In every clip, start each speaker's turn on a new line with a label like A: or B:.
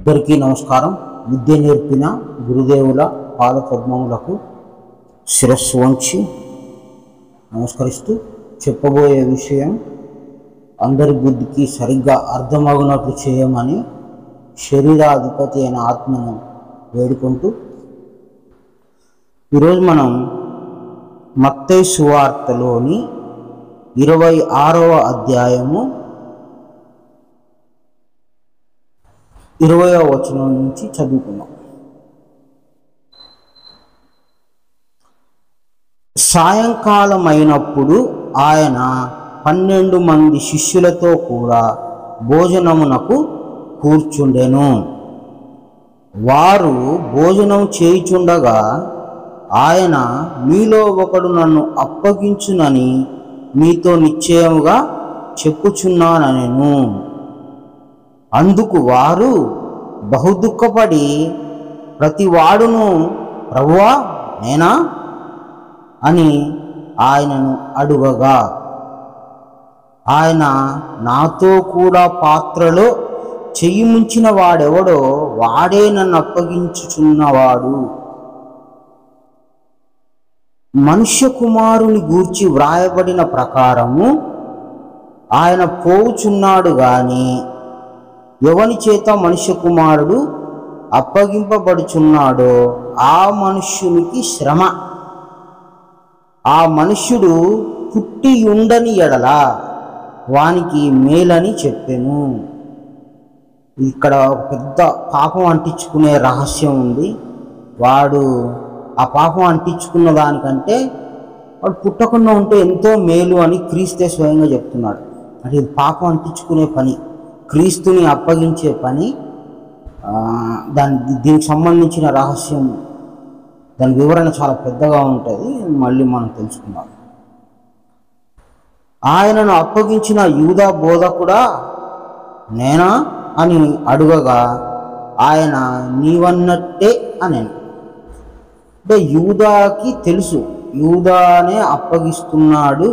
A: అందరికీ నమస్కారం. విద్య నేర్పిన గురుదేవుల పాదపద్మములకు శిరస్సు వంచి నమస్కరిస్తూ చెప్పబోయే విషయం అందరి బుద్ధికి సరిగ్గా అర్థమగునట్లు చేయమని శరీరాధిపతి అయిన ఆత్మను వేడుకుంటూ ఈరోజు మనం మత్తయి సువార్తలోని 26వ అధ్యాయము 20వ వచనం నుంచి చదువుకున్నాం. సాయంకాలం అయినప్పుడు ఆయన 12 మంది శిష్యులతో కూడా భోజనమునకు కూర్చుండెను. వారు భోజనం చేయుచుండగా ఆయన, మీలో ఒకడు నన్ను అప్పగించునని మీతో నిశ్చయముగా చెప్పుచున్నానెను. అందుకు వారు బహుదుఃఖపడి ప్రతివాడును, ప్రభువా నేనా అని ఆయనను అడుగగా, ఆయన, నాతో కూడా పాత్రలో చెయ్యి ముంచిన వాడెవడో వాడే నన్ను అప్పగించుచున్నవాడు. మనుష్య కుమారుని గూర్చి వ్రాయబడిన ప్రకారము ఆయన పోవుచున్నాడు గాని ఎవని చేత మనుష్య కుమారుడు అప్పగింపబడుచున్నాడో ఆ మనుష్యునికి శ్రమ. ఆ మనుష్యుడు పుట్టి ఉండని ఎడల వానికి మేలని చెప్పెను. ఇక్కడ ఒక పెద్ద పాపం అంటించుకునే రహస్యం ఉంది. వాడు ఆ పాపం అంటించుకున్న దానికంటే వాడు పుట్టకుండా ఉంటే ఎంతో మేలు అని క్రీస్తే స్వయంగా చెప్తున్నాడు. అంటే ఇది పాపం అంటించుకునే పని, క్రీస్తుని అప్పగించే పని. దీనికి సంబంధించిన రహస్యం, దాని వివరణ చాలా పెద్దగా ఉంటుంది, మళ్ళీ మనం తెలుసుకుందాం. ఆయనను అప్పగించిన యూదా బోధకుడా నేనా అని అడుగగా ఆయన, నీవన్నట్టే అనెను. అంటే యూదాకి తెలుసు యూదానే అప్పగిస్తున్నాడు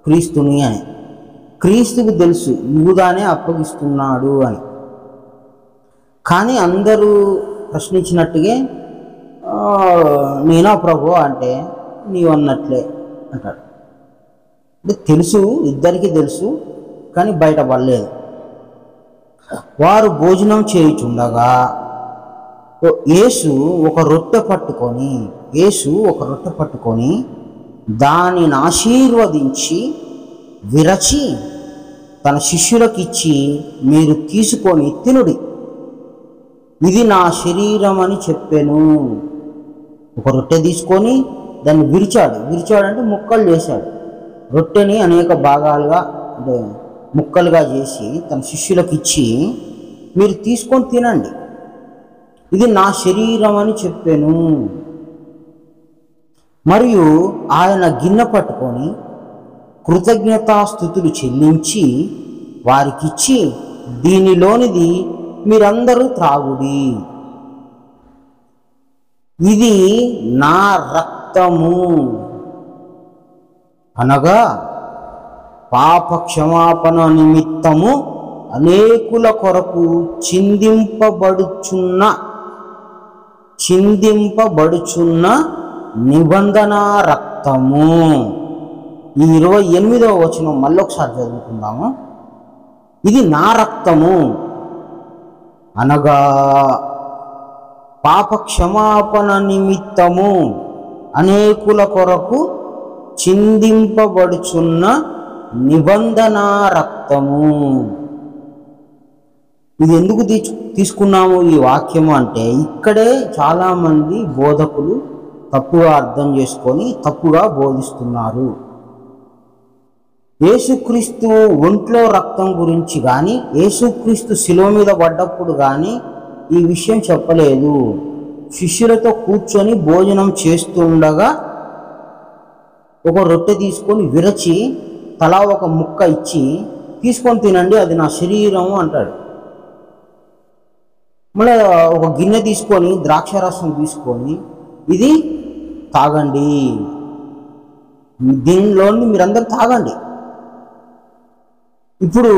A: క్రీస్తుని అని. క్రీస్తుకు తెలుసు యూదానే అప్పగిస్తున్నాడు అని. కానీ అందరూ ప్రశ్నించినట్టుగా నేనా ప్రభు అంటే నీవన్నట్లే అంటాడు. అంటే తెలుసు, ఇద్దరికీ తెలుసు, కానీ బయటపడలేదు. వారు భోజనం చేయుచుండగా యేసు ఒక రొట్టె పట్టుకొని దానిని ఆశీర్వదించి విరచి తన శిష్యులకు ఇచ్చి, మీరు తీసుకొని తినుడి, ఇది నా శరీరం అని చెప్పాను. ఒక రొట్టె తీసుకొని దాన్ని విరిచాడంటే ముక్కలు చేశాడు. రొట్టెని అనేక భాగాలుగా అంటే ముక్కలుగా చేసి తన శిష్యులకు ఇచ్చి, మీరు తీసుకొని తినండి, ఇది నా శరీరం అని చెప్పాను. మరియు ఆయన గిన్నె పట్టుకొని కృతజ్ఞతాస్తుతులు చెల్లించి వారికిచ్చి, దీనిలోనిది మీరందరూ త్రాగుడి, ఇది నా రక్తము, అనగా పాపక్షమాపణ నిమిత్తము అనేకుల కొరకు చిందింపబడుచున్న నిబంధన రక్తము. ఈ 28వ వచనం మళ్ళొకసారి చదువుకుందాము. ఇది నా రక్తము అనగా పాపక్షమాపణ నిమిత్తము అనేకుల కొరకు చిందింపబడుచున్న నిబంధన రక్తము. ఇది ఎందుకు తీసుకున్నాము ఈ వాక్యము అంటే, ఇక్కడే చాలామంది బోధకులు తప్పుగా అర్థం చేసుకొని తప్పుగా బోధిస్తున్నారు. యేసుక్రీస్తు ఒంట్లో రక్తం గురించి కానీ, యేసుక్రీస్తు శిలువ మీద పడ్డప్పుడు కానీ ఈ విషయం చెప్పలేదు. శిష్యులతో కూర్చొని భోజనం చేస్తుండగా ఒక రొట్టె తీసుకొని విరచి తలా ఒక ముక్క ఇచ్చి, తీసుకొని తినండి, అది నా శరీరం అంటాడు. మళ్ళీ ఒక గిన్నె తీసుకొని ద్రాక్షారసం తీసుకొని, ఇది తాగండి, దీనిలోని మీరందరూ తాగండి. ఇప్పుడు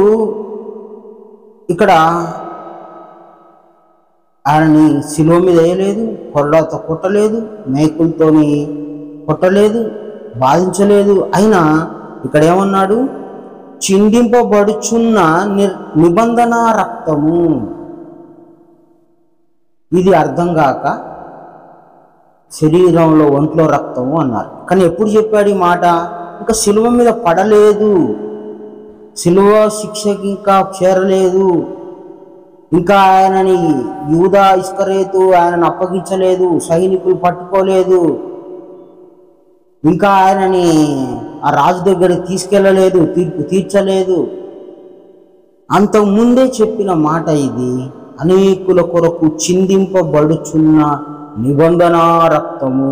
A: ఇక్కడ ఆయనని శిలువ మీద వేయలేదు, కొరడాతో కొట్టలేదు, మేకులతోని కొట్టలేదు, బాధించలేదు. అయినా ఇక్కడ ఏమన్నాడు? చిందింపబడుచున్న నిబంధన రక్తము. ఇది అర్థం కాక శరీరంలో ఒంట్లో రక్తము అన్నారు. కానీ ఎప్పుడు చెప్పాడు ఈ మాట? ఇంకా శిలువ మీద పడలేదు, శిలువ శిక్షకి ఇంకా చేరలేదు, ఇంకా ఆయనని యూదా ఇస్కరేతు ఆయనను అప్పగించలేదు, సైనికులు పట్టుకోలేదు, ఇంకా ఆయనని ఆ రాజు దగ్గరికి తీసుకెళ్ళలేదు, తీర్పు తీర్చలేదు. అంతకుముందే చెప్పిన మాట ఇది. అనేకుల కొరకు చిందింపబడుచున్న నిబంధన రక్తము.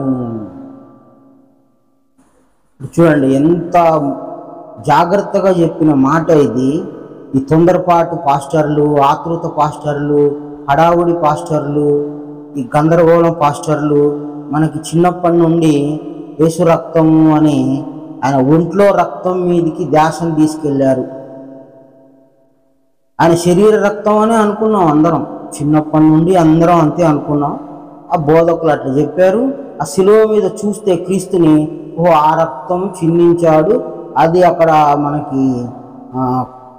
A: చూడండి ఎంత జాగ్రత్తగా చెప్పిన మాట ఇది. ఈ తొందరపాటు పాస్టర్లు, ఆతృత పాస్టర్లు, హడావుడి పాస్టర్లు, ఈ గందరగోళం పాస్టర్లు మనకి చిన్నప్పటి నుండి యేసు రక్తము అని ఆయన ఒంట్లో రక్తం మీదకి ధ్యాసను తీసుకెళ్లారు. ఆయన శరీర రక్తం అని అనుకున్నాం అందరం, చిన్నప్పటి నుండి అందరం అంతే అనుకున్నాం. ఆ బోధకులు అట్లా చెప్పారు. ఆ శిలువ మీద చూస్తే క్రీస్తుని, ఆ రక్తం చిందించాడు, అది అక్కడ మనకి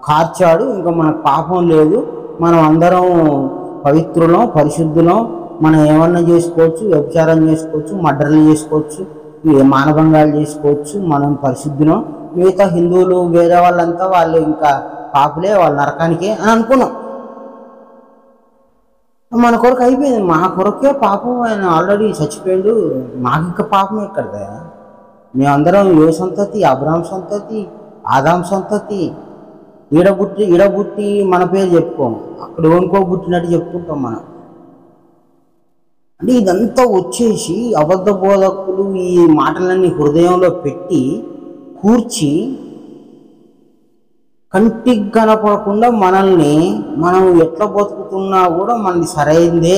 A: కార్చాడు, ఇంకా మనకు పాపం లేదు, మనం అందరం పవిత్రులం, పరిశుద్ధులం, మనం ఏమన్నా చేసుకోవచ్చు, వ్యభిచారం చేసుకోవచ్చు, మర్డర్లు చేసుకోవచ్చు, మానభంగాలు చేసుకోవచ్చు, మనం పరిశుద్ధులం, మిగతా హిందువులు వేరే వాళ్ళంతా వాళ్ళు ఇంకా పాపులే, వాళ్ళ నరకానికే అని అనుకున్నాం. మన కొరకు అయిపోయింది, మా కొరకే పాపం, ఆయన ఆల్రెడీ చచ్చిపోయాడు, మాకు ఇంకా పాపం ఎక్కడదా? మేమందరం ఏ సంతతి? అబ్రాహం సంతతి, ఆదాం సంతతి. ఈడబుట్టి మన పేరు చెప్పుకోము, అక్కడ ఓనుకోబుట్టినట్టు చెప్పుకుంటాం మనం. అంటే ఇదంతా వచ్చేసి అబద్ధ బోధకులు ఈ మాటలన్నీ హృదయంలో పెట్టి కూర్చి కంటికి కనపడకుండా మనల్ని మనం ఎట్లా బతుకుతున్నా కూడా మనది సరైందే.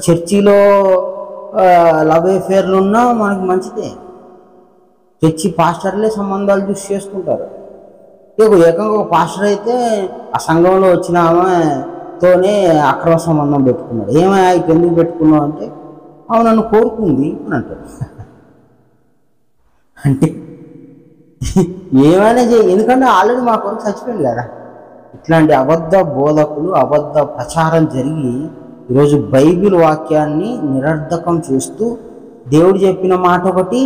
A: చర్చిలో లవ్ అఫేర్లు ఉన్నా మనకి మంచిదే. చర్చి పాస్టర్లే సంబంధాలు చూసి చేసుకుంటారు. ఏకంగా ఒక పాస్టర్ అయితే ఆ సంఘంలో వచ్చిన ఆమెతోనే అక్రమ సంబంధం పెట్టుకున్నాడు. ఏమైనా ఎందుకు పెట్టుకున్నావు అంటే, ఆమె నన్ను కోరుకుంది అని అంటాడు. అంటే ఏమైనా చేయి, ఎందుకంటే ఆల్రెడీ మా కొరకు చచ్చిపోయింది కదా. ఇట్లాంటి అబద్ధ బోధకులు, అబద్ధ ప్రచారం జరిగి ఈరోజు బైబిల్ వాక్యాన్ని నిరర్ధకం చేస్తూ దేవుడు చెప్పిన మాట ఒకటి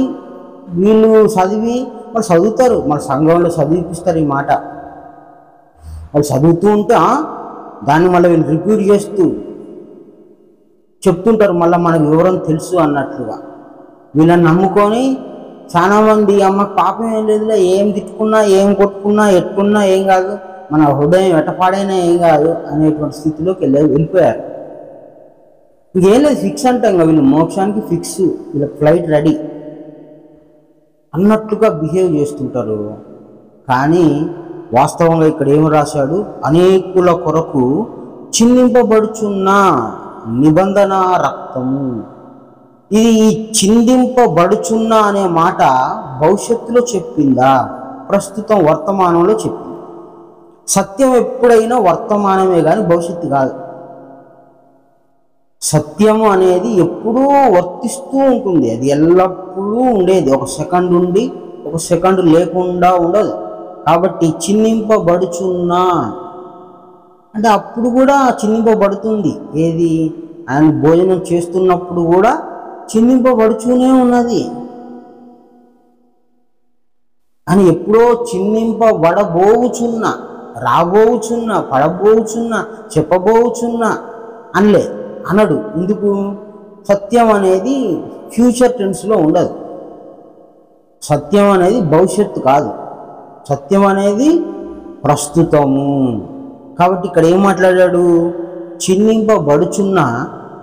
A: వీళ్ళు చదివి వాళ్ళు చదువుతారు, మన సంఘంలో చదివిపిస్తారు ఈ మాట. వాళ్ళు చదువుతూ ఉంటే దాన్ని మళ్ళీ వీళ్ళు రిపీట్ చేస్తూ చెప్తుంటారు, మళ్ళీ మనకు వివరం తెలుసు అన్నట్లుగా. వీళ్ళని నమ్ముకొని చాలామంది అమ్మకు పాపం ఏం లేదులే, ఏం తిట్టుకున్నా, ఏం కొట్టుకున్నా, ఎట్టుకున్నా ఏం కాదు, మన హృదయం ఎటపాడైనా ఏం కాదు అనేటువంటి స్థితిలోకి వెళ్ళిపోయారు. ఇంకేం లేదు, ఫిక్స్ అంటే ఇంకా వీళ్ళు మోక్షానికి ఫిక్స్, వీళ్ళ ఫ్లైట్ రెడీ అన్నట్లుగా బిహేవ్ చేస్తుంటారు. కానీ వాస్తవంగా ఇక్కడ ఏమి రాశాడు? అనేకుల కొరకు చిందింపబడుచున్న నిబంధన రక్తము. ఇది ఈ చిందింపబడుచున్న అనే మాట భవిష్యత్తులో చెప్పిందా? ప్రస్తుతం వర్తమానంలో చెప్పింది. సత్యం ఎప్పుడైనా వర్తమానమే కానీ భవిష్యత్తు కాదు. సత్యము అనేది ఎప్పుడూ వర్తిస్తూ ఉంటుంది, అది ఎల్లప్పుడూ ఉండేది. ఒక సెకండ్ ఉండి ఒక సెకండ్ లేకుండా ఉండదు. కాబట్టి చిందింపబడుచున్నా అంటే అప్పుడు కూడా చిందింపబడుతుంది. ఏది? ఆయన భోజనం చేస్తున్నప్పుడు కూడా చిందింపబడుచూనే ఉన్నది అని. ఎప్పుడో చిందింపబడబోవుచున్నా, రాబోవుచున్నా, పడబోవుచున్నా, చెప్పబోవుచున్నా అనడు. ఎందుకు? సత్యం అనేది ఫ్యూచర్ టెన్స్లో ఉండదు. సత్యం అనేది భవిష్యత్తు కాదు, సత్యం అనేది ప్రస్తుతము. కాబట్టి ఇక్కడ ఏం మాట్లాడాడు? చిందింపబడుచున్న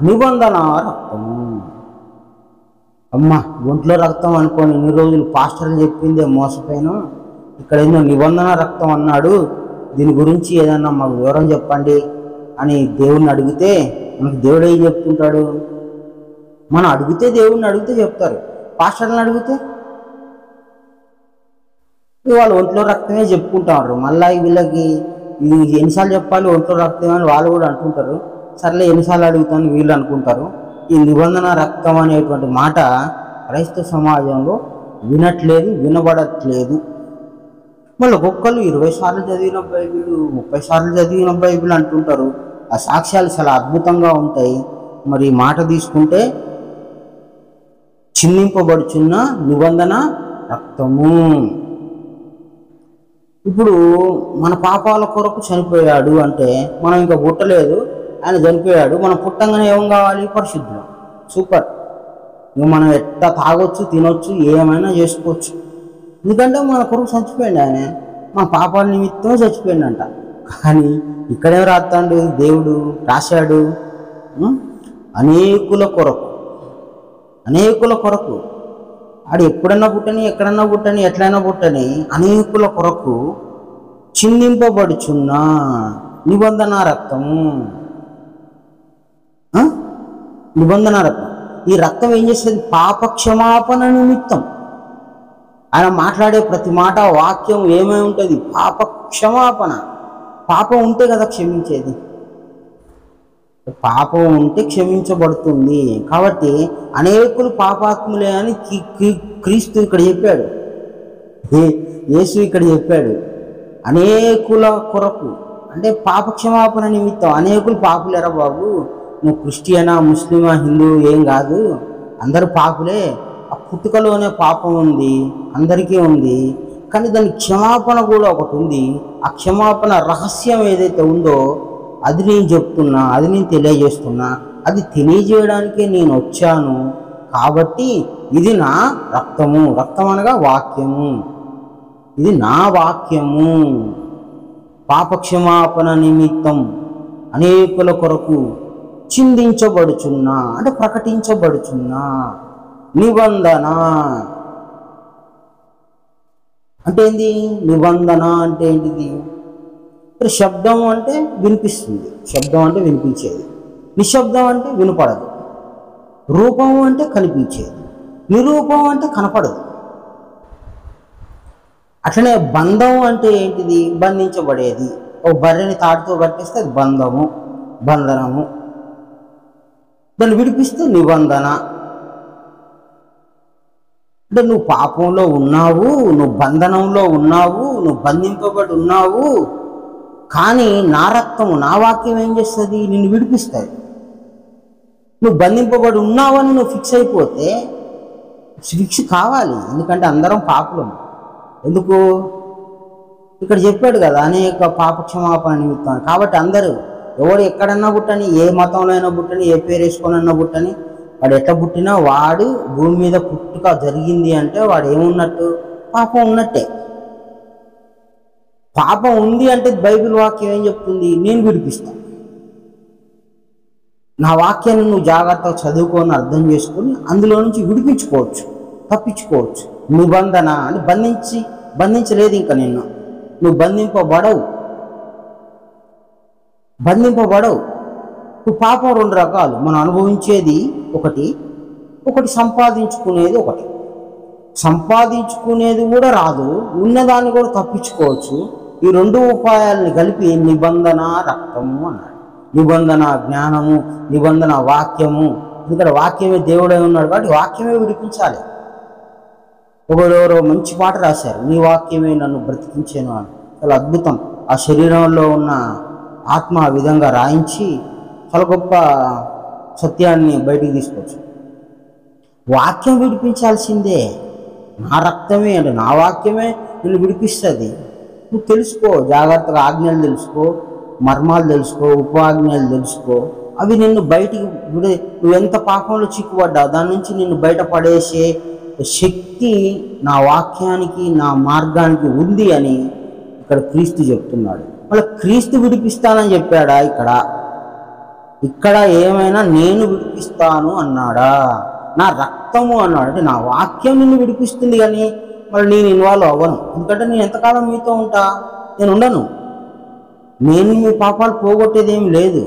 A: నిబంధన రక్తము. అమ్మా ఒంట్లో రక్తం అనుకోని ఇన్ని రోజులు పాస్టర్లు చెప్పిందే మోసపోయాను, ఇక్కడ ఏదో నిబంధన రక్తం అన్నాడు, దీని గురించి ఏదన్నా మాకు వివరం చెప్పండి అని దేవుణ్ణి అడిగితే మనకు దేవుడు ఏం చెప్తుంటాడు? మనం అడిగితే దేవుణ్ణి అడిగితే చెప్తారు, పాస్టర్లను అడిగితే వాళ్ళు ఒంట్లో రక్తమే చెప్పుకుంటారు. మళ్ళీ వీళ్ళకి ఎన్నిసార్లు చెప్పాలి ఒంట్లో రక్తం అని వాళ్ళు కూడా అంటుంటారు. సర్లే ఎన్నిసార్లు అడుగుతాను వీళ్ళు అనుకుంటారు. ఈ నిబంధన రక్తం అనేటువంటి మాట క్రైస్తవ సమాజంలో వినట్లేదు, వినబడట్లేదు. మళ్ళీ ఒక్కొక్కరు 20 సార్లు చదివిన బైబిల్, 30 సార్లు చదివిన బైబిల్ అంటుంటారు. ఆ సాక్ష్యాలు చాలా అద్భుతంగా ఉంటాయి. మరి ఈ మాట తీసుకుంటే చిందింపబడుచున్న నిబంధన రక్తము. ఇప్పుడు మన పాపాల కొరకు చనిపోయాడు అంటే మనం ఇంకా పుట్టలేదు, ఆయన చనిపోయాడు. మనం పుట్టంగానే ఏం కావాలి? పరిశుద్ధులు. సూపర్. ఇక మనం ఎట్లా తాగొచ్చు, తినొచ్చు, ఏమైనా చేసుకోవచ్చు. ఎందుకంటే మన కొరకు చచ్చిపోయింది ఆయన, మన పాపాల నిమిత్తమే చచ్చిపోయిందంట. కానీ ఇక్కడే రాస్తాడు దేవుడు, రాశాడు అనేకుల కొరకు, అనేకుల కొరకు. ఆడు ఎప్పుడన్నా పుట్టని, ఎక్కడన్నా పుట్టని, ఎట్లయినా పుట్టని, అనేకుల కొరకు చిందింపబడుచున్న నిబంధన రక్తము. నిబంధన రక్తం. ఈ రక్తం ఏం చేస్తుంది? పాప క్షమాపణ నిమిత్తం. ఆయన మాట్లాడే ప్రతి మాట, వాక్యం ఏమై ఉంటుంది? పాప క్షమాపణ. పాపం ఉంటే కదా క్షమించేది. పాపం ఉంటే క్షమించబడుతుంది. కాబట్టి అనేకులు పాపాత్ములే అని క్రీస్తు ఇక్కడ చెప్పాడు, యేసు ఇక్కడ చెప్పాడు. అనేకుల కొరకు అంటే పాప క్షమాపణ నిమిత్తం. అనేకులు పాపులేరా బాబు, నువ్వు క్రిస్టియనా, ముస్లిమా, హిందూ ఏం కాదు, అందరూ పాపులే. ఆ పుట్టుకలోనే పాపం ఉంది, అందరికీ ఉంది. కానీ దాని క్షమాపణ కూడా ఒకటి ఉంది. ఆ క్షమాపణ రహస్యం ఏదైతే ఉందో అది నేను చెప్తున్నా, అది నేను తెలియజేస్తున్నా. అది తెలియజేయడానికే నేను వచ్చాను. కాబట్టి ఇది నా రక్తము. రక్తం అనగా వాక్యము. ఇది నా వాక్యము. పాపక్షమాపణ నిమిత్తం అనేకుల కొరకు చిందించబడుచున్నా అంటే ప్రకటించబడుచున్నా నిబంధన. అంటే ఏంది? నిబంధన అంటే ఏంటిది? శబ్దం అంటే వినిపిస్తుంది, శబ్దం అంటే వినిపించేది. నిశ్శబ్దం అంటే వినపడదు. రూపం అంటే కనిపించేది, నిరూపం అంటే కనపడదు. అట్లనే బంధం అంటే ఏంటిది? బంధించబడేది. ఒక బర్రెని తాటితో కట్టేస్తే అది బంధము, బంధనము. దాన్ని విడిపిస్తే నిబంధన. అంటే నువ్వు పాపంలో ఉన్నావు, నువ్వు బంధనంలో ఉన్నావు, నువ్వు బంధింపబడి ఉన్నావు. కానీ నా రక్తము, నా వాక్యం ఏం చేస్తుంది? నిన్ను విడిపిస్తుంది. నువ్వు బంధింపబడి ఉన్నావని నువ్వు ఫిక్స్ అయిపోతే ఫిక్స్ కావాలి. ఎందుకంటే అందరం పాపులం. ఎందుకు? ఇక్కడ చెప్పాడు కదా, అనేక పాప క్షమాపణ నిమిత్తం. కాబట్టి అందరూ, ఎవడు ఎక్కడన్నా పుట్టని, ఏ మతంలో అయినా పుట్టని, ఏ పేరు వేసుకొనన్నా పుట్టని, వాడు ఎట్లా పుట్టినా వాడు భూమి మీద పుట్టుక జరిగింది అంటే వాడు ఏమున్నట్టు? పాపం ఉన్నట్టే. పాపం ఉంది అంటే బైబిల్ వాక్యం ఏం చెప్తుంది? నేను విడిపిస్తాను. నా వాక్యాన్ని నువ్వు జాగ్రత్తగా చదువుకొని అర్థం చేసుకొని అందులో నుంచి విడిపించుకోవచ్చు, తప్పించుకోవచ్చు. నిబంధన అని బంధించలేదు ఇంకా నిన్ను. నువ్వు బంధింపబడవు. నువ్వు పాపం రెండు రకాలు. మనం అనుభవించేది ఒకటి, సంపాదించుకునేది ఒకటి. సంపాదించుకునేది కూడా రాదు, ఉన్నదాన్ని కూడా తప్పించుకోవచ్చు. ఈ రెండు ఉపాయాలని కలిపి నిబంధన రక్తము అన్నాడు. నిబంధన జ్ఞానము, నిబంధన వాక్యము. ఎందుకంటే వాక్యమే దేవుడై ఉన్నాడు కాబట్టి వాక్యమే విడిపించాలి. ఒకరెవరో మంచి పాట రాశారు, నీ వాక్యమే నన్ను బ్రతికించాను అని. చాలా అద్భుతం. ఆ శరీరంలో ఉన్న ఆత్మ ఆ విధంగా రాయించి చాలా గొప్ప సత్యాన్ని బయటికి తీసుకోవచ్చు. వాక్యం విడిపించాల్సిందే. నా రక్తమే అంటే నా వాక్యమే నిన్ను విడిపిస్తుంది. నువ్వు తెలుసుకో, జాగ్రత్తగా ఆజ్ఞలు తెలుసుకో, మర్మాలు తెలుసుకో, ఉపాజ్ఞలు తెలుసుకో. అవి నిన్ను బయటికి నువ్వెంత పాపంలో చిక్కుపడ్డావు దాని నుంచి నిన్ను బయటపడేసే శక్తి నా వాక్యానికి, నా మార్గానికి ఉంది అని ఇక్కడ క్రీస్తు చెప్తున్నాడు. మళ్ళీ క్రీస్తు విడిపిస్తానని చెప్పాడా? ఇక్కడ ఏమైనా నేను విడిపిస్తాను అన్నాడా? నా రక్తము అన్నాడు. అంటే నా వాక్యం నిన్ను విడిపిస్తుంది, కానీ మళ్ళీ నేను ఇన్వాల్వ్ అవ్వను. ఎందుకంటే నేను ఎంతకాలం మీతో ఉంటా? నేను ఉండను. నేను మీ పాపాలు పోగొట్టేది ఏం లేదు.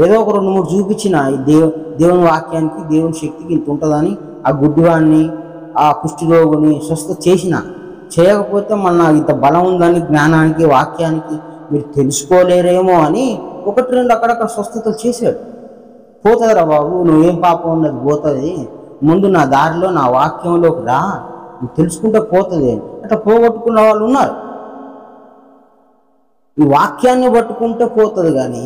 A: ఏదో ఒక 2-3 చూపించిన దేవుని వాక్యానికి, దేవుని శక్తికి ఇంత ఉంటుందని ఆ గుడ్డివాడిని, ఆ కుష్ఠరోగుని స్వస్థ చేసిన. చేయకపోతే మళ్ళీ నాకు ఇంత బలం ఉందని జ్ఞానానికి, వాక్యానికి మీరు తెలుసుకోలేరేమో అని ఒకటి రెండు అక్కడక్కడ స్వస్థతలు చేశాడు. పోతుందిరా బాబు, నువ్వేం పాపం ఉన్నది పోతుంది, ముందు నా దారిలో నా వాక్యంలోకి రా, నువ్వు తెలుసుకుంటే పోతుంది అట్లా పోగొట్టుకున్న వాళ్ళు ఉన్నారు. ఈ వాక్యాన్ని పట్టుకుంటే పోతుంది, కానీ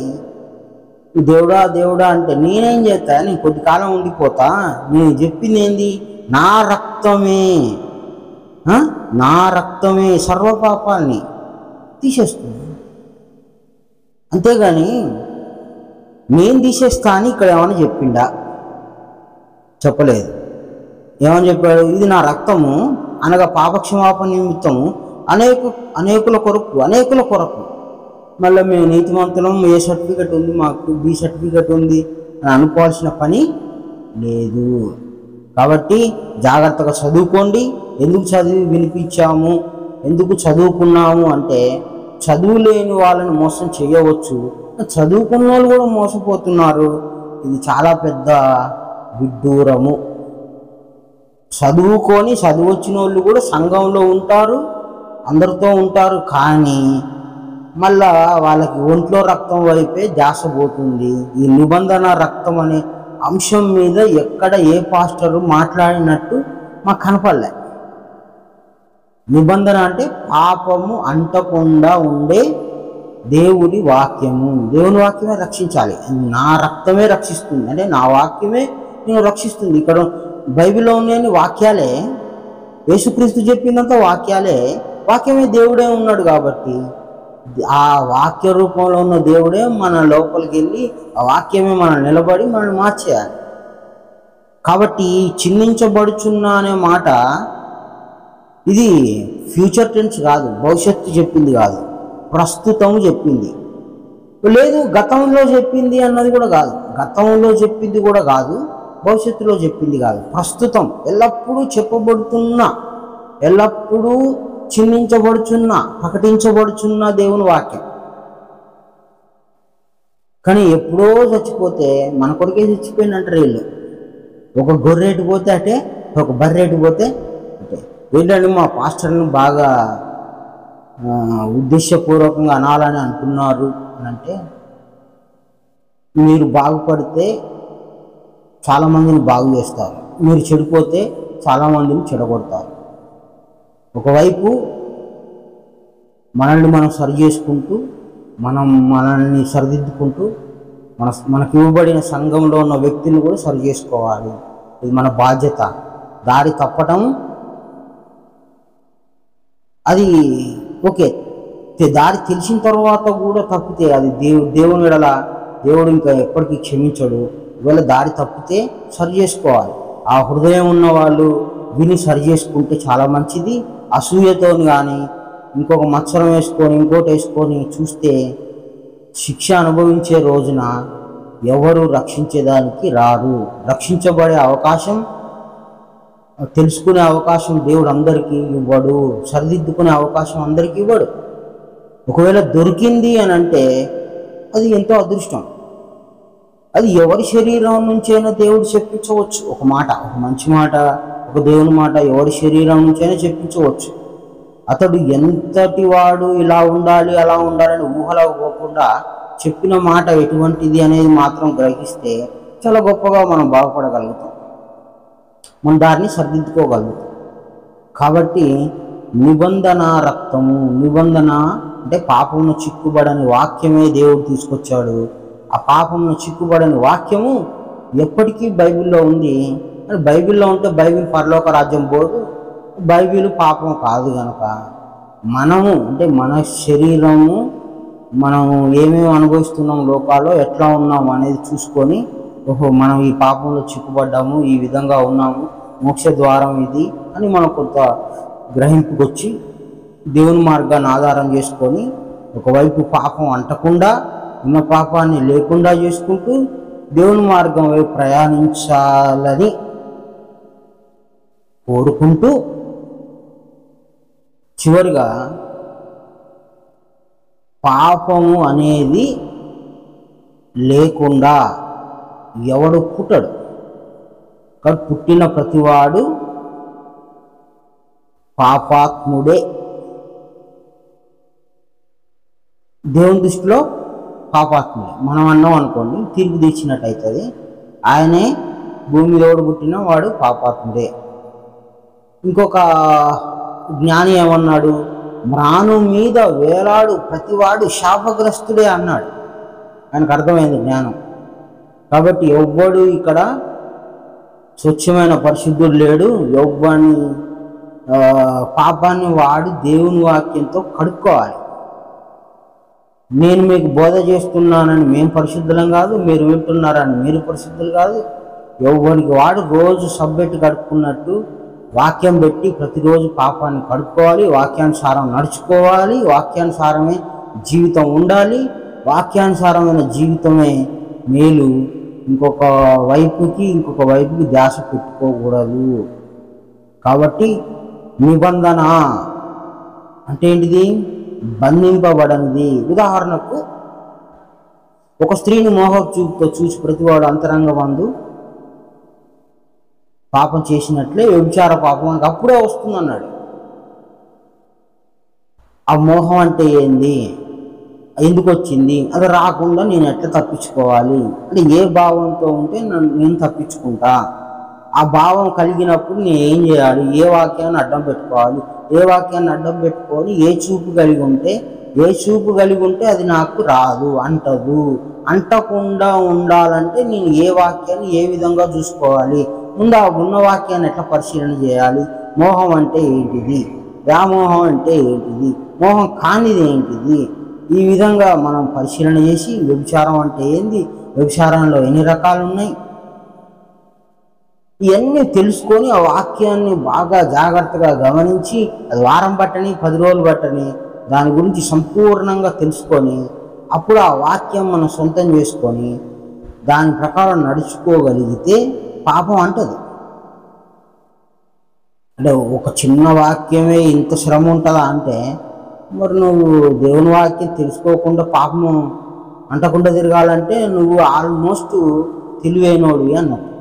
A: దేవుడా దేవుడా అంటే నేనేం చేస్తా, నేను కొద్ది కాలం ఉండిపోతా, నేను చెప్పింది ఏంది, నా రక్తమే నా రక్తమే సర్వపాపాన్ని తీసేస్తుంది. అంతేగాని నేను తీసేస్తా అని ఇక్కడ ఏమైనా చెప్పిండా? చెప్పలేదు. ఏమని చెప్పాడు? ఇది నా రక్తము అనగా పాపక్షమాపణ నిమిత్తము అనేకుల కొరకు. మళ్ళీ మేము నీతిమంతులం, ఏ సర్టిఫికెట్ ఉంది మాకు, బి సర్టిఫికెట్ ఉంది అని అనుకోవాల్సిన పని లేదు. కాబట్టి జాగ్రత్తగా చదువుకోండి. ఎందుకు చదివి వినిపించాము, ఎందుకు చదువుకున్నాము అంటే చదువు లేని వాళ్ళని మోసం చేయవచ్చు, చదువుకున్న వాళ్ళు కూడా మోసపోతున్నారు. ఇది చాలా పెద్ద విడ్డూరము. చదువు వచ్చిన వాళ్ళు కూడా సంఘంలో ఉంటారు, అందరితో ఉంటారు, కానీ మళ్ళా వాళ్ళకి ఒంట్లో రక్తం వైపే ధ్యాస పోతుంది. ఈ నిబంధన రక్తం అనే అంశం మీద ఎక్కడ ఏ పాస్టరు మాట్లాడినట్టు మాకు కనపడలే. నిబంధన అంటే పాపము అంటకుండా ఉండే దేవుని వాక్యము. దేవుని వాక్యమే రక్షించాలి. నా రక్తమే రక్షిస్తుంది అంటే నా వాక్యమే నేను రక్షిస్తుంది. ఇక్కడ బైబిల్లో ఉన్న వాక్యాలే, యేసుక్రీస్తు చెప్పినంత వాక్యాలే, వాక్యమే దేవుడే ఉన్నాడు. కాబట్టి ఆ వాక్య రూపంలో ఉన్న దేవుడే మన లోపలికి వెళ్ళి ఆ వాక్యమే మనం నిలబడి మనల్ని మార్చేయాలి. కాబట్టి చిందించబడుచున్నా అనే మాట ఇది ఫ్యూచర్ టెన్స్ కాదు, భవిష్యత్తు చెప్పింది కాదు, ప్రస్తుతం చెప్పింది. లేదు గతంలో చెప్పింది అన్నది కూడా కాదు, గతంలో చెప్పింది కూడా కాదు, భవిష్యత్తులో చెప్పింది కాదు, ప్రస్తుతం ఎల్లప్పుడూ చెప్పబడుతున్న, ఎల్లప్పుడూ చిందించబడుచున్న, ప్రకటించబడుచున్న దేవుని వాక్యం. కానీ ఎప్పుడో చచ్చిపోతే మన కొడుకే చచ్చిపోయిందంటారు వీళ్ళు. ఒక గొర్రెటి పోతే అంటే, ఒక బర్రెటి పోతే అంటే. ఏంటంటే మా పాస్టర్ని బాగా ఉద్దేశపూర్వకంగా అనాలని అంటున్నారు అని అంటే, మీరు బాగుపడితే చాలామందిని బాగు చేస్తారు, మీరు చెడిపోతే చాలామందిని చెడగొడతారు. ఒకవైపు మనల్ని మనం సరి చేసుకుంటూ, మనల్ని సరిదిద్దుకుంటూ, మనకి ఇవ్వబడిన సంఘంలో ఉన్న వ్యక్తులను కూడా సరి చేసుకోవాలి. ఇది మన బాధ్యత. దారి తప్పటం అది ఓకే, దారి తెలిసిన తర్వాత కూడా తప్పితే అది దేవుని ఎడల దేవుడు ఇంకా ఎప్పటికీ క్షమించడు. ఒకవేళ దారి తప్పితే సరి చేసుకోవాలి. ఆ హృదయం ఉన్న వాళ్ళు విని సరి చేసుకుంటే చాలా మంచిది. అసూయతో కానీ ఇంకొక మత్సరం వేసుకొని ఇంకోటి వేసుకొని చూస్తే శిక్ష అనుభవించే రోజున ఎవరు రక్షించేదానికి రారు. రక్షించబడే అవకాశం, తెలుసుకునే అవకాశం దేవుడు అందరికీ ఇవ్వడు, సరిదిద్దుకునే అవకాశం అందరికీ ఇవ్వడు. ఒకవేళ దొరికింది అని అంటే అది ఎంతో అదృష్టం. అది ఎవరి శరీరం నుంచైనా దేవుడు చెప్పించవచ్చు. ఒక మాట, ఒక మంచి మాట, ఒక దేవుని మాట ఎవరి శరీరం నుంచైనా చెప్పించవచ్చు. అతడు ఎంతటి వాడు, ఇలా ఉండాలి అలా ఉండాలని ఊహలో పోకుండా చెప్పిన మాట ఎటువంటిది అనేది మాత్రం గ్రహిస్తే చాలా గొప్పగా మనం బాగుపడగలుగుతాం, మన దారిని సరిదిద్దుకోగలుగుతాం. కాబట్టి నిబంధన రక్తము, నిబంధన అంటే పాపమును చిక్కుబడని వాక్యమే దేవుడు తీసుకొచ్చాడు. ఆ పాపమును చిక్కుబడని వాక్యము ఎప్పటికీ బైబిల్లో ఉంది. అని బైబిల్లో ఉంటే బైబిల్ పరలోక రాజ్యం పోదు, బైబిల్ పాపం కాదు కనుక మనము అంటే మన శరీరము, మనం ఏమేమి అనుభవిస్తున్నాం, లోకాల్లో ఎట్లా ఉన్నాము అనేది చూసుకొని, ఓహో మనం ఈ పాపంలో చిక్కుపడ్డాము, ఈ విధంగా ఉన్నాము, మోక్ష ద్వారం ఇది అని మనం కొంత గ్రహింపుకొచ్చి దేవుని మార్గాన్ని ఆధారం చేసుకొని ఒకవైపు పాపం అంటకుండా ఉన్న పాపాన్ని లేకుండా చేసుకుంటూ దేవుని మార్గం వైపు ప్రయాణించాలని కోరుకుంటూ చివరిగా పాపము అనేది లేకుండా ఎవడు పుట్టడు. కానీ పుట్టిన ప్రతివాడు పాపాత్ముడే. దేవుని దృష్టిలో పాపాత్ముడే. మనం అన్నాం అనుకోండి తీర్పు తీర్చినట్టు అవుతుంది. ఆయనే భూమిలో పుట్టిన వాడు పాపాత్ముడే. ఇంకొక జ్ఞాని ఏమన్నాడు, మ్రాను మీద వేలాడు ప్రతివాడు శాపగ్రస్తుడే అన్నాడు. ఆయనకు అర్థమైంది జ్ఞానం. కాబట్టి ఎవ్వడు ఇక్కడ స్వచ్ఛమైన పరిశుద్ధుడు లేడు. ఎవ్వని పాపాన్ని వాడి దేవుని వాక్యంతో కడుక్కోవాలి. నేను మీకు బోధ చేస్తున్నానని మేము పరిశుద్ధులం కాదు, మీరు వింటున్నారని మీరు పరిశుద్ధులు కాదు. ఎవ్వరికి వాడు రోజు సబ్బెట్టి కడుక్కున్నట్టు వాక్యం పెట్టి ప్రతిరోజు పాపాన్ని కడుక్కోవాలి, వాక్యానుసారం నడుచుకోవాలి, వాక్యానుసారమే జీవితం ఉండాలి. వాక్యానుసారమైన జీవితమే మేలు. ఇంకొక వైపుకి ధ్యాస పెట్టుకోకూడదు. కాబట్టి నిబంధన అంటే ఏంటిది? బంధింపబడనిది. ఉదాహరణకు ఒక స్త్రీని మోహపు చూపుతో చూసి ప్రతివాడు అంతరంగమందు పాపం చేసినట్లే వ్యభిచార పాపం అని అప్పుడే వస్తుందన్నాడు. ఆ మోహం అంటే ఏంది, ఎందుకు వచ్చింది, అది రాకుండా నేను ఎట్లా తప్పించుకోవాలి అంటే ఏ భావంతో ఉంటే నేను తప్పించుకుంటా, ఆ భావం కలిగినప్పుడు నేను ఏం చేయాలి, ఏ వాక్యాన్ని అడ్డం పెట్టుకోవాలి, ఏ వాక్యాన్ని అడ్డం పెట్టుకొని ఏ చూపు కలిగి ఉంటే అది నాకు రాదు, అంటదు. అంటకుండా ఉండాలంటే నేను ఏ వాక్యాన్ని ఏ విధంగా చూసుకోవాలి, ముందు ఆ ఉన్న వాక్యాన్ని ఎట్లా పరిశీలన చేయాలి, మోహం అంటే ఏంటిది, వ్యామోహం అంటే ఏంటిది, మోహం కానిది ఏంటిది, ఈ విధంగా మనం పరిశీలన చేసి వ్యభిచారం అంటే ఏంది, వ్యభిచారంలో ఎన్ని రకాలు ఉన్నాయి, ఇవన్నీ తెలుసుకొని ఆ వాక్యాన్ని బాగా జాగ్రత్తగా గమనించి అది వారం పట్టని 10 రోజులు పట్టని దాని గురించి సంపూర్ణంగా తెలుసుకొని అప్పుడు ఆ వాక్యం మనం సొంతం చేసుకొని దాని ప్రకారం నడుచుకోగలిగితే పాపం అంటది. అంటే ఒక చిన్న వాక్యమే ఇంత శ్రమ ఉంటుందా అంటే, మరి నువ్వు దేవుని వాక్యం తెలుసుకోకుండా పాపము అంటకుండా తిరగాలంటే నువ్వు ఆల్మోస్ట్ తెలివైనోడివి అన్నట్టు.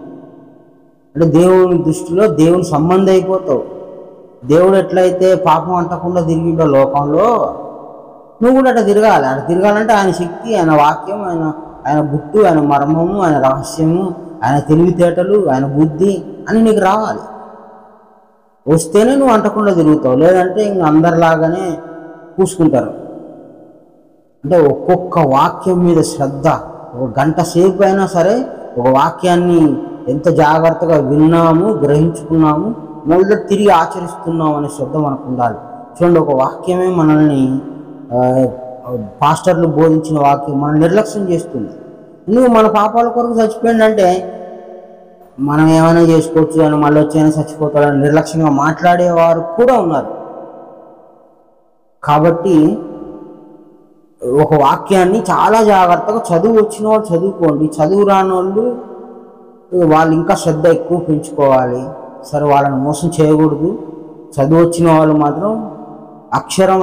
A: అంటే దేవుని దృష్టిలో దేవుని సంబంధం అయిపోతావు. దేవుడు ఎట్లయితే పాపం అంటకుండా తిరిగిండో లోకంలో నువ్వు కూడా అట్లా తిరగాలి. అట్లా తిరగాలంటే ఆయన శక్తి, ఆయన వాక్యం, ఆయన గుట్టు, ఆయన మర్మము, ఆయన రహస్యము, ఆయన తెలివితేటలు, ఆయన బుద్ధి అని నీకు రావాలి. వస్తేనే నువ్వు అంటకుండా తిరుగుతావు, లేదంటే ఇంక అందరిలాగానే పూసుకుంటారు. అంటే ఒక్కొక్క వాక్యం మీద శ్రద్ధ, ఒక గంట సేపు అయినా సరే ఒక వాక్యాన్ని ఎంత జాగ్రత్తగా విన్నాము, గ్రహించుకున్నాము, మళ్ళీ తిరిగి ఆచరిస్తున్నాము అనే శ్రద్ధ మనకు ఉండాలి. చూడండి, ఒక వాక్యమే మనల్ని పాస్టర్లు బోధించిన వాక్యం మనం నిర్లక్ష్యం చేస్తుంది. నువ్వు మన పాపాల కొరకు చచ్చిపోయిందంటే మనం ఏమైనా చేసుకోవచ్చు అని, మళ్ళీ వచ్చైనా చచ్చిపోతాడని నిర్లక్ష్యంగా మాట్లాడేవారు కూడా ఉన్నారు. కాబట్టి ఒక వాక్యాన్ని చాలా జాగ్రత్తగా చదువు వచ్చిన వాళ్ళు చదువుకోండి, చదువు రాని వాళ్ళు ఇంకా శ్రద్ధ ఎక్కువ పెంచుకోవాలి. సరే, వాళ్ళని మోసం చేయకూడదు. చదువు వచ్చిన వాళ్ళు మాత్రం అక్షరం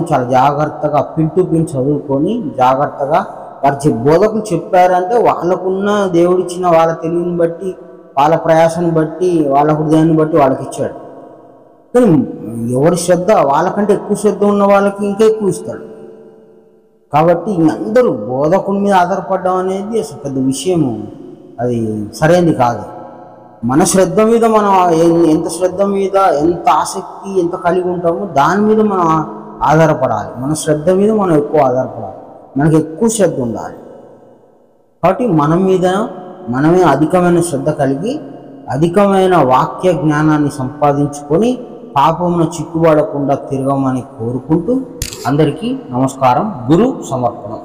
A: చాలా జాగ్రత్తగా పిన్ టు పిన్ చదువుకొని జాగ్రత్తగా వారి బోధకులు చెప్పారంటే వాళ్ళకున్న దేవుడిచ్చిన వాళ్ళ తెలివిని బట్టి, వాళ్ళ ప్రయాసాన్ని బట్టి, వాళ్ళ హృదయాన్ని బట్టి వాళ్ళకి ఇచ్చాడు. కానీ ఎవరి శ్రద్ధ వాళ్ళకంటే ఎక్కువ శ్రద్ధ ఉన్న వాళ్ళకి ఇంకా ఎక్కువ ఇస్తాడు. కాబట్టి అందరూ బోధకుని మీద ఆధారపడడం అనేది అసలు పెద్ద విషయము, అది సరైనది కాదు. మన శ్రద్ధ మీద మనం ఎంత శ్రద్ధ మీద, ఎంత ఆసక్తి ఎంత కలిగి ఉంటామో దాని మీద మనం ఆధారపడాలి. మన శ్రద్ధ మీద మనం ఎక్కువ ఆధారపడాలి, మనకు ఎక్కువ శ్రద్ధ ఉండాలి. కాబట్టి మన మీద మనమే అధికమైన శ్రద్ధ కలిగి అధికమైన వాక్య జ్ఞానాన్ని సంపాదించుకొని పాపమును చిక్కుబడకుండా తిరగమని కోరుకుంటూ అందరికీ నమస్కారం. గురు సమర్పణం.